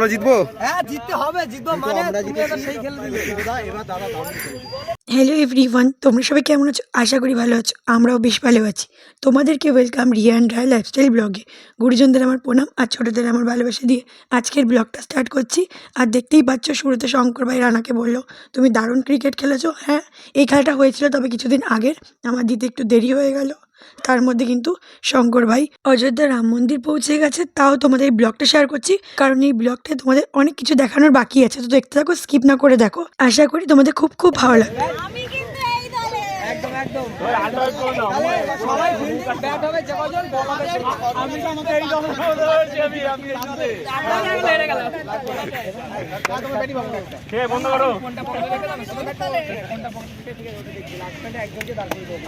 আমরা জিতবো? হ্যাঁ জিততে হবে, জিতবো মানে তুমি এটা সেই খেলে দিলে। এবার দাদা হ্যালো এভরিওয়ান, তোমরা সবাই কেমন আছো? আশা করি ভালো আছো। আমরাও বেশ ভালো আছি। তোমাদেরকে welcome Riya and Roy lifestyle ব্লগে। গুরুজনদের আমার প্রণাম আর ছোটোদের আমার ভালোবাসা দিয়ে আজকের ব্লগটা স্টার্ট করছি। আর দেখতেই পাচ্ছ শুরুতে শঙ্কর ভাই রানাকে বললো তুমি দারুণ ক্রিকেট খেলেছো। হ্যাঁ, এই খেলাটা হয়েছিল তবে কিছুদিন আগের, আমার দিতে একটু দেরি হয়ে গেল। তার মধ্যে কিন্তু শঙ্কর ভাই অযোধ্যা রাম মন্দির পৌঁছে গেছে। তাও তোমাদের এই ব্লগটা শেয়ার করছি, কারণ এই ব্লগটায় তোমাদের অনেক কিছু দেখানোর বাকি আছে। তো দেখতে থাকো, স্কিপ না করে দেখো। আশা করি তোমাদের খুব খুব ভালো লাগবে। একদম একদম সবাই ব্যাট হবে, যে কজন বল হবে আমি কিন্তু এই দল আমি এই সাথে আমি হেরে গেলাম। তুমি ব্যাটই ভালো একটা কে বন্ধ করো কোনটা পড়ে গেল আমি কোনটা পড়ে ঠিক আছে দেখি লাস্ট পয়েন্টে একজনকে দাঁড় করে দেব।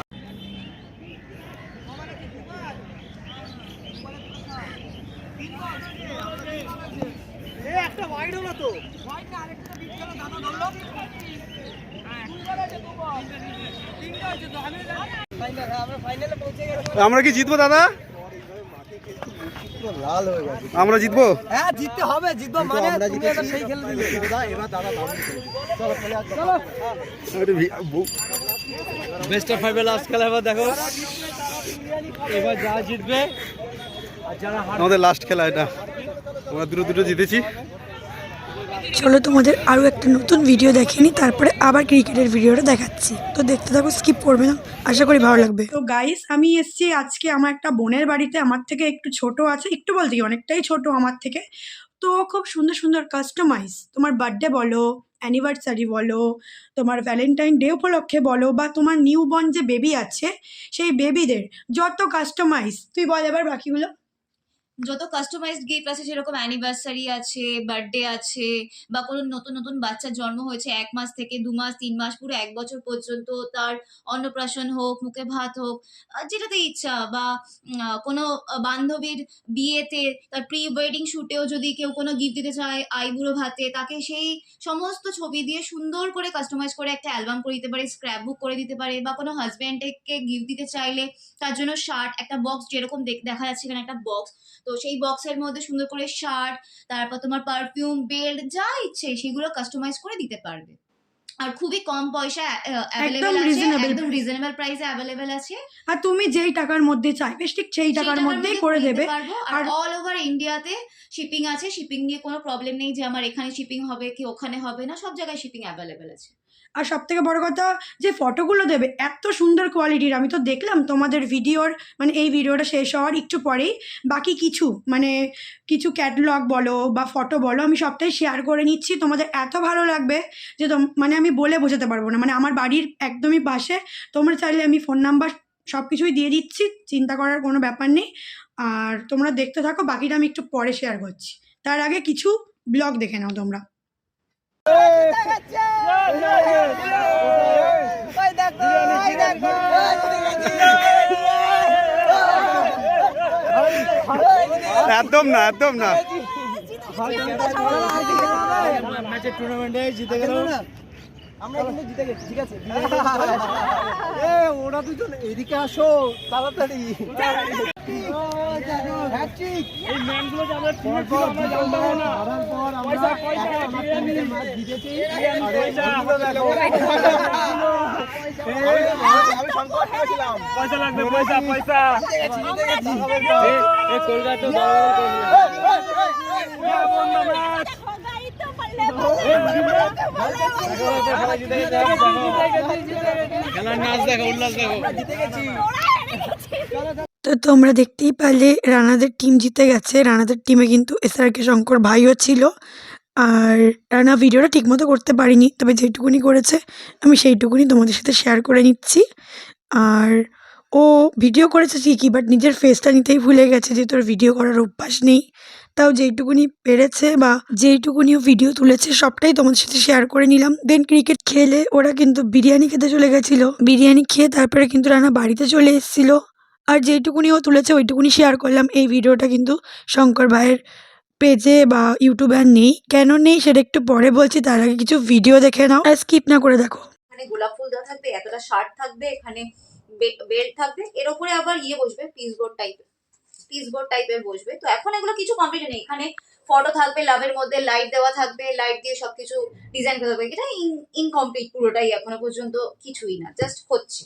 এই একটা ওয়াইড হলো তো, ওয়াইড না আরেকটা বিট গেল, দাদা ধরলো। আমরা কি জিতবো দাদা? লাল হয়ে গেছে। আমরা জিতবো? হ্যাঁ জিততে হবে, জিতবো মানে তুমি এটা সেই খেলে দিলে। এবার দাদা চলো চলে আসো। বেস্ট অফ 5 লাস্ট খেলা এবার দেখো, এবার যা জিতবে আর যারা আমাদের লাস্ট খেলা এটা, আমরা দুটো জিতেছি। চলো তোমাদের আরও একটা নতুন ভিডিও দেখিনি, তারপরে আবার ক্রিকেটের ভিডিওটা দেখাচ্ছি। তো দেখতে থাকো, স্কিপ করবে না, আশা করি ভালো লাগবে। তো গাইস, আমি এসেছি আজকে আমার একটা বোনের বাড়িতে। আমার থেকে একটু ছোট আছে, একটু বলতে কি অনেকটাই ছোট আমার থেকে। তো খুব সুন্দর সুন্দর কাস্টমাইজ, তোমার বার্থডে বলো, অ্যানিভার্সারি বলো, তোমার ভ্যালেন্টাইন ডে উপলক্ষে বলো, বা তোমার নিউ বর্ন যে বেবি আছে সেই বেবিদের যত কাস্টমাইজ, তুই বল এবার বাকিগুলো। যত কাস্টমাইজড গিফট আছে, সেরকম অ্যানিভার্সারি আছে, বার্থডে আছে, বা কোনো নতুন নতুন বাচ্চার জন্ম হয়েছে 1 মাস থেকে 2 মাস 3 মাস পুরো 1 বছর পর্যন্ত, তার অন্নপ্রাশন হোক, মুখে ভাত হোক, যেটাতে ইচ্ছা, বা কোনো বান্ধবীর বিয়েতে, তার প্রি ওয়েডিং শুটেও যদি কেউ কোনো গিফট দিতে চায় আইবুড়ো ভাতে, তাকে সেই সমস্ত ছবি দিয়ে সুন্দর করে কাস্টমাইজ করে একটা অ্যালবাম করে দিতে পারে, স্ক্র্যাপ বুক করে দিতে পারে, বা কোনো হাজব্যান্ডকে গিফট দিতে চাইলে তার জন্য শার্ট, একটা বক্স, যেরকম দেখা যাচ্ছে এখানে একটা বক্স, তো সেই বক্সের মধ্যে সুন্দর করে শার্ট, তারপর তোমার পারফিউম, বেল্ট, যা ইচ্ছে সেগুলো কাস্টমাইজ করে দিতে পারবে। আর খুবই কম পয়সা অ্যাভেলেবেল আছে, একদম রিজনেবল প্রাইসে অ্যাভেলেবেল আছে। আর তুমি যেই টাকার মধ্যে চাইবে ঠিক সেই টাকার মধ্যেই করে দেবে। আর অল ওভার ইন্ডিয়াতে শিপিং আছে, শিপিং নিয়ে কোনো প্রবলেম নেই যে আমার এখানে শিপিং হবে কি ওখানে হবে না, সব জায়গায় শিপিং অ্যাভেলেবেল আছে। আর সব থেকে বড় কথা, যে ফটোগুলো দেবে এত সুন্দর কোয়ালিটির। আমি তো দেখলাম তোমাদের ভিডিওর, মানে এই ভিডিওটা শেষ হওয়ার একটু পরেই বাকি কিছু, মানে কিছু ক্যাটালগ বলো বা ফটো বলো, আমি সবটাই শেয়ার করে নিচ্ছি। তোমাদের এত ভালো লাগবে যে মানে আমি বলে বোঝাতে পারবো না। মানে আমার বাড়ির একদমই পাশে, তোমরা চাইলে আমি ফোন নাম্বার সব কিছুই দিয়ে দিচ্ছি, চিন্তা করার কোনো ব্যাপার নেই। আর তোমরা দেখতে থাকো, বাকিটা আমি একটু পরে শেয়ার করছি। তার আগে কিছু ব্লগ দেখে নাও তোমরা। একদম না, একদম না। ম্যাচের টুর্নামেন্টে জিতে গেল না, আমরা কিন্তু জিতে গেছি। ঠিক আছে, ওরা দুজন এদিকে আসো তাড়াতাড়ি। এই ম্যাচগুলো যে আমরা টিমে ছিল আমরা জানতাম না, হারার পর আমরা ম্যাচ জিতেছি। আমি সংকট হয়েছিলাম, পয়সা লাগবে, পয়সা পয়সা এই কলকাতা তো তোমরা দেখতেই পারলে রানাদের টিম জিতে গেছে। রানাদের টিমে কিন্তু SRK শঙ্কর ভাইও ছিল। আর রানা ভিডিওটা ঠিকমতো করতে পারিনি, তবে যেটুকুনি করেছে আমি সেইটুকুনি তোমাদের সাথে শেয়ার করে নিচ্ছি। আর ও ভিডিও করেছে ঠিকই, বাট নিজের ফেসটা নিতেই ভুলে গেছে, যে তোর ভিডিও করার অভ্যাস নেই। তাও যেইটুকুনি পেরেছে বা যেইটুকুনিও ভিডিও তুলেছে সবটাই তোমাদের সাথে শেয়ার করে নিলাম। দেন ক্রিকেট খেলে ওরা কিন্তু বিরিয়ানি খেতে চলে গেছিলো। বিরিয়ানি খেয়ে তারপরে কিন্তু রানা বাড়িতে চলে এসেছিলো। আর যেইটুকুনি ও তুলেছে ওইটুকুনি শেয়ার করলাম। এই ভিডিওটা কিন্তু শঙ্কর ভাইয়ের পেজে বা ইউটিউবে আর নেই। কেন নেই সেটা একটু পরে বলছি, তার আগে কিছু ভিডিও দেখে নাও আর স্কিপ না করে দেখো। এখানে গোলাপ ফুল দেওয়া থাকবে, এতটা শার্ট থাকবে, এখানে বেল্ট থাকবে, এর উপরে আবার বসবে পিস বোর্ড টাইপের, পিস বোর্ড টাইপের বসবে। তো এখন এগুলো কিছু কমপ্লিট নেই, এখানে ফটো থাকবে, লাভের মধ্যে লাইট দেওয়া থাকবে, লাইট দিয়ে সবকিছু ডিজাইন করা থাকবে। এটা ইনকমপ্লিট পুরোটাই, এখনো পর্যন্ত কিছুই না, জাস্ট হচ্ছে।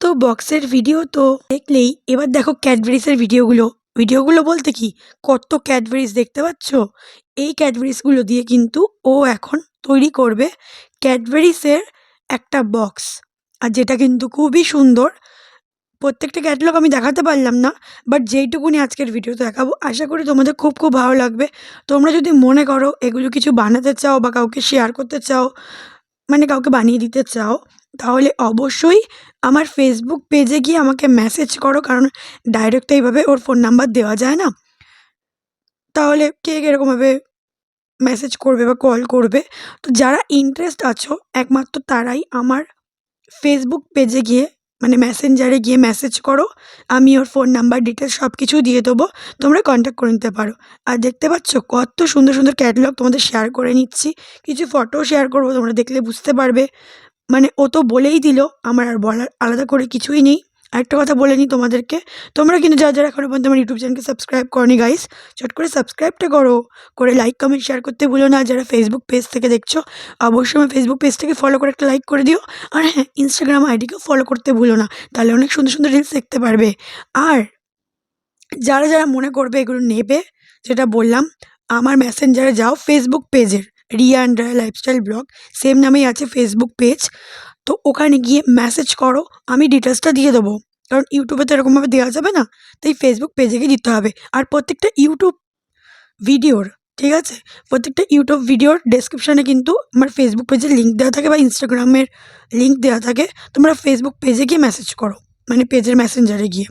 তো বক্সের ভিডিও তো দেখলেই, এবার দেখো ক্যাডবেরিজের ভিডিওগুলো। ভিডিওগুলো বলতে কি, কত ক্যাডবেরিজ দেখতে পাচ্ছ। এই ক্যাডবেরিজগুলো দিয়ে কিন্তু ও এখন তৈরি করবে ক্যাডবেরিজের একটা বক্স, আর যেটা কিন্তু খুবই সুন্দর। প্রত্যেকটা ক্যাটালগ আমি দেখাতে পারলাম না, বাট যেইটুকুনি আজকের ভিডিওতে দেখাবো, আশা করি তোমাদের খুব খুব ভালো লাগবে। তোমরা যদি মনে করো এগুলো কিছু বানাতে চাও বা কাউকে শেয়ার করতে চাও, মানে কাউকে বানিয়ে দিতে চাও, তাহলে অবশ্যই আমার ফেসবুক পেজে গিয়ে আমাকে মেসেজ করো, কারণ ডাইরেক্ট এইভাবে ওর ফোন নাম্বার দেওয়া যায় না। তাহলে কে এরকমভাবে মেসেজ করবে বা কল করবে। তো যারা ইন্টারেস্ট আছো একমাত্র তারাই আমার ফেসবুক পেজে গিয়ে, মানে মেসেঞ্জারে গিয়ে মেসেজ করো। আমি ওর ফোন নাম্বার ডিটেলস সব কিছু দিয়ে দেবো, তোমরা কন্ট্যাক্ট করে নিতে পারো। আর দেখতে পাচ্ছ কত সুন্দর সুন্দর ক্যাটালগ তোমাদের শেয়ার করে নিচ্ছি, কিছু ফটোও শেয়ার করবো, তোমরা দেখলে বুঝতে পারবে। মানে ও তো বলেই দিল, আমার আর বলার আলাদা করে কিছুই নেই। আরেকটা কথা বলে নিই তোমাদেরকে, তোমরা কিন্তু যারা যারা এখনো পর্যন্ত আমার ইউটিউব চ্যানেলকে সাবস্ক্রাইব করনি গাইস, চট করে সাবস্ক্রাইবটা করো, করে লাইক কমেন্ট শেয়ার করতে ভুলো না। যারা ফেসবুক পেজ থেকে দেখছো অবশ্যই আমার ফেসবুক পেজটাকে ফলো করে একটা লাইক করে দিও। আর হ্যাঁ, ইনস্টাগ্রাম আইডিকেও ফলো করতে ভুলো না, তাহলে অনেক সুন্দর সুন্দর রিলস দেখতে পারবে। আর যারা যারা মনে করবে এগুলো নেবে, যেটা বললাম, আমার মেসেঞ্জারে যাও, ফেসবুক পেজের Riya and Raya lifestyle blog same নামেই আছে ফেসবুক পেজ। তো ওখানে গিয়ে মেসেজ করো, আমি ডিটেলসটা দিয়ে দেবো, কারণ ইউটিউবে তো এরকমভাবে দেওয়া যাবে না, তাই ফেসবুক পেজে গিয়ে দিতে হবে। আর প্রত্যেকটা ইউটিউব ভিডিওর, ঠিক আছে, প্রত্যেকটা ইউটিউব ভিডিওর ডেসক্রিপশানে কিন্তু আমার ফেসবুক পেজের লিঙ্ক দেওয়া থাকে বা ইনস্টাগ্রামের লিঙ্ক দেওয়া থাকে। তোমরা ফেসবুক পেজে গিয়ে মেসেজ করো, মানে পেজের মেসেঞ্জারে গিয়ে।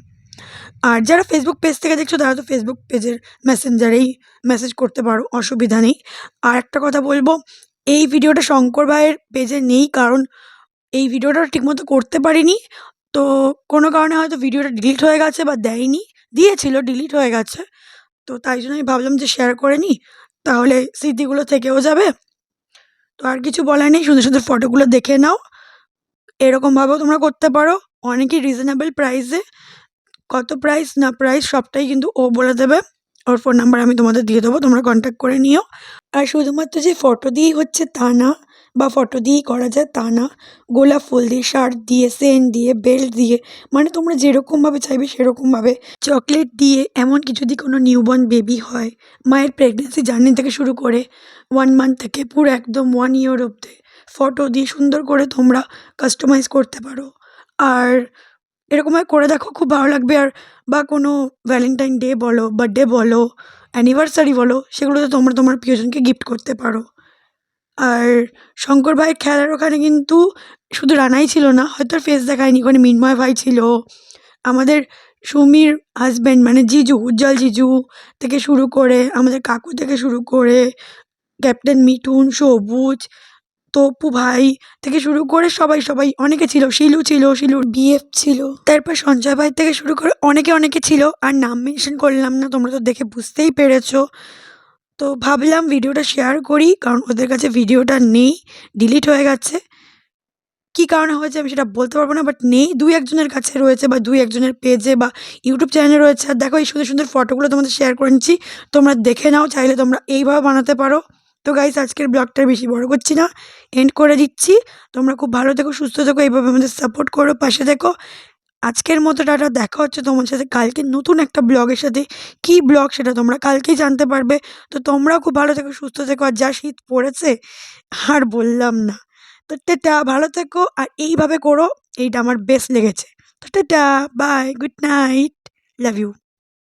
আর যারা ফেসবুক পেজ থেকে দেখছো তারা তো ফেসবুক পেজের মেসেঞ্জারেই মেসেজ করতে পারো, অসুবিধা নেই। আর একটা কথা বলবো, এই ভিডিওটা শঙ্কর ভাইয়ের পেজে নেই, কারণ এই ভিডিওটা ঠিকমতো করতে পারিনি। তো কোনো কারণে হয়তো ভিডিওটা ডিলিট হয়ে গেছে বা দেয়নি, দিয়েছিল ডিলিট হয়ে গেছে। তো তাই জন্য আমি ভাবলাম যে শেয়ার করে নিই, তাহলে স্মৃতিগুলো থেকেও যাবে। তো আর কিছু বলার নেই, সুন্দর সুন্দর ফটোগুলো দেখে নাও। এরকমভাবেও তোমরা করতে পারো, অনেকই রিজনেবল প্রাইসে। কত প্রাইস না প্রাইস সবটাই কিন্তু ও বলে দেবে। ওর ফোন নাম্বার আমি তোমাদের দিয়ে দেবো, তোমরা কন্ট্যাক্ট করে নিও। আর শুধুমাত্র যে ফটো দিয়েই হচ্ছে তা না, বা ফটো দিয়েই করা যায় তা না। গোলাপ ফুল দিয়ে, শার্ট দিয়ে, সেন্ট দিয়ে, বেল্ট দিয়ে, মানে তোমরা যেরকমভাবে চাইবে সেরকমভাবে, চকলেট দিয়ে, এমনকি যদি কোনো নিউবর্ন বেবি হয়, মায়ের প্রেগনেন্সি জার্নি থেকে শুরু করে 1 মান্থ থেকে পুরো একদম 1 ইয়ার অবধি ফটো দিয়ে সুন্দর করে তোমরা কাস্টমাইজ করতে পারো। আর এরকমভাবে করে দেখো, খুব ভালো লাগবে। আর বা কোনো ভ্যালেন্টাইন ডে বলো, বার্থডে বলো, অ্যানিভার্সারি বলো, সেগুলোতে তোমরা তোমার প্রিয়জনকে গিফট করতে পারো। আর শঙ্কর ভাইয়ের খেলার ওখানে কিন্তু শুধু রানাই ছিল না, হয়তো আর ফেস দেখায়নি, ওখানে মিন্ময় ভাই ছিল, আমাদের সুমির হাজব্যান্ড মানে জিজু, উজ্জ্বল জিজু থেকে শুরু করে, আমাদের কাকু থেকে শুরু করে, ক্যাপ্টেন মিঠুন, সবুজ, তপু ভাই থেকে শুরু করে সবাই সবাই অনেকে ছিল, শিলু ছিল, শিলুর বিএফ ছিল, তারপর সঞ্জয় ভাই থেকে শুরু করে অনেকে অনেকে ছিল। আর নাম মেনশন করলাম না, তোমরা তো দেখে বুঝতেই পেরেছো। তো ভাবলাম ভিডিওটা শেয়ার করি, কারণ ওদের কাছে ভিডিওটা নেই, ডিলিট হয়ে গেছে। কী কারণে হয়েছে আমি সেটা বলতে পারবো না, বাট নেই, 2-1 জনের কাছে রয়েছে বা 2-1 জনের পেজে বা ইউটিউব চ্যানেলে রয়েছে। আর দেখো এই সুন্দর সুন্দর ফটোগুলো তোমাদের শেয়ার করে নিচ্ছি, তোমরা দেখে নাও, চাইলে তোমরা এইভাবে বানাতে পারো। তো গাইস, আজকের ব্লগটা বেশি বড় করছি না, এন্ড করে দিচ্ছি। তোমরা খুব ভালো থেকো, সুস্থ থেকো, এইভাবে আমাদের সাপোর্ট করো, পাশে থেকো। আজকের মতো টাটা, দেখা হচ্ছে তোমার সাথে কালকে নতুন একটা ব্লগের সাথে। কী ব্লগ সেটা তোমরা কালকেই জানতে পারবে। তো তোমরাও খুব ভালো থেকো, সুস্থ থেকো। আর যা শীত পড়েছে আর বললাম না। তো টাটা, ভালো থেকো, আর এইভাবে করো, এইটা আমার বেস্ট লেগেছে। তো tata, bye, good night, love you.